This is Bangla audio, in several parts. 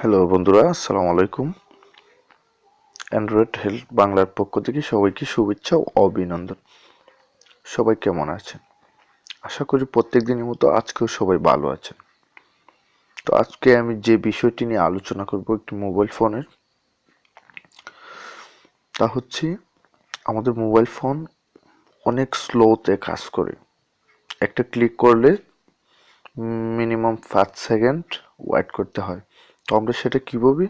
হ্যালো বন্ধুরা, আসসালামু আলাইকুম। অ্যান্ড্রয়েড হেল্প বাংলার পক্ষ থেকে সবাইকে শুভেচ্ছা ও অভিনন্দন। সবাই কেমন আছেন? আশা করি প্রত্যেক দিনের মতো আজকেও সবাই ভালো আছেন। তো আজকে আমি যে বিষয়টি নিয়ে আলোচনা করব একটি মোবাইল ফোনের, তা হচ্ছে আমাদের মোবাইল ফোন অনেক স্লোতে কাজ করে। একটা ক্লিক করলে মিনিমাম 5 সেকেন্ড ওয়েট করতে হয়। তো আমরা সেটা কিভাবে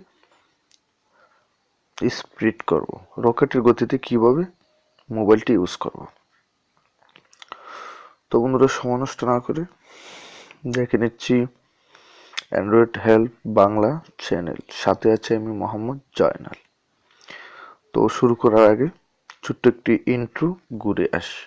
স্পিড করব, রকেটের গতিতে কিভাবে মোবাইলটি ইউজ করব। তো বন্ধুরা, সময় নষ্ট না করে দেখে নিচ্ছি অ্যান্ড্রয়েড হেল্প বাংলা চ্যানেল, সাথে আছে আমি মোহাম্মদ জয়নাল। তো শুরু করার আগে ছোট্ট একটি ইন্ট্রো ঘুরে আসি।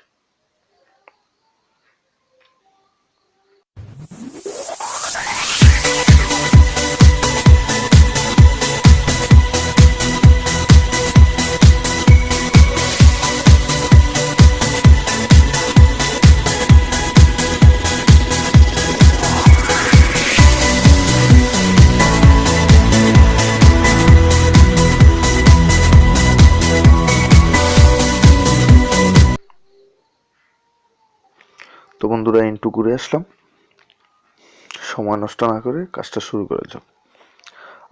তো বন্ধুরা, ইন্ট্রো ঘুরে আসলাম। সময় নষ্ট না করে কাজটা শুরু করে যাও।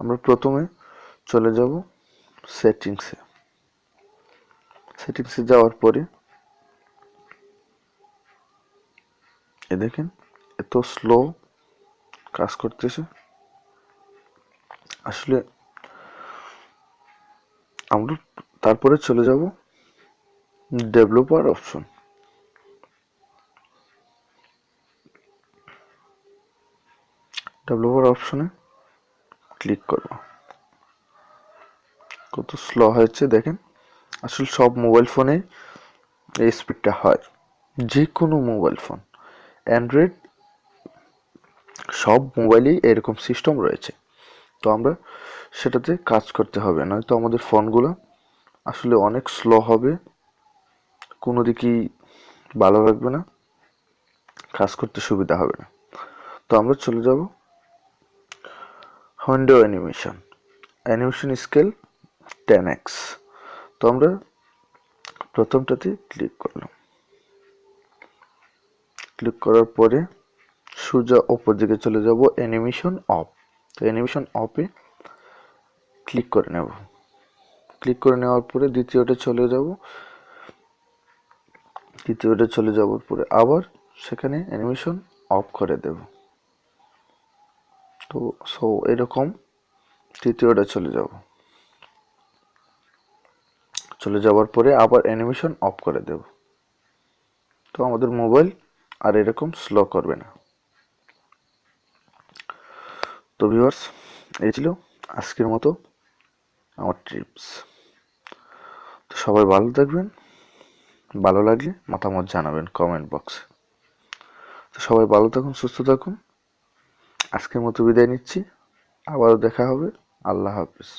আমরা প্রথমে চলে যাব সেটিংসে। সেটিংসে যাওয়ার পরে দেখেন এত স্লো কাজ করতেছে। আসলে আমরা তারপরে চলে যাব ডেভেলপার অপশন। ডেভেলপার অপশনে ক্লিক করব। কত স্লো হয়েছে দেখেন। আসলে সব মোবাইল ফোনে এই স্পিডটা হয়, যে কোনো মোবাইল ফোন, অ্যান্ড্রয়েড, সব মোবাইলেই এরকম সিস্টেম রয়েছে। তো আমরা সেটাতে কাজ করতে হবে, নয়তো আমাদের ফোনগুলো আসলে অনেক স্লো হবে, কোনো দিকেই ভালো লাগবে না, কাজ করতে সুবিধা হবে না। তো আমরা চলে যাব window animation, animation scale 10x। তো আমরা প্রথমটাতে ক্লিক করলাম। ক্লিক করার পরে সোজা ওপর দিকে চলে যাব অ্যানিমেশন অফ। তো অ্যানিমেশন অফে ক্লিক করে নেব। ক্লিক করে নেওয়ার পরে দ্বিতীয়টা চলে যাওয়ার পরে আবার সেখানে অ্যানিমেশন অফ করে দেব। তো এরকম তৃতীয়টা চলে যাওয়ার পরে আবার অ্যানিমেশন অফ করে দেব। তো আমাদের মোবাইল আর এরকম স্লো করবে না। তো ভিউয়ার্স, এই ছিল আজকের মতো আমার টিপস। তো সবাই ভালো থাকবেন, ভালো লাগলে মতামত জানাবেন কমেন্ট বক্সে। তো সবাই ভালো থাকুন, সুস্থ থাকুন। আজকের মতো বিদায় নিচ্ছি, আবারও দেখা হবে। আল্লাহ হাফিজ।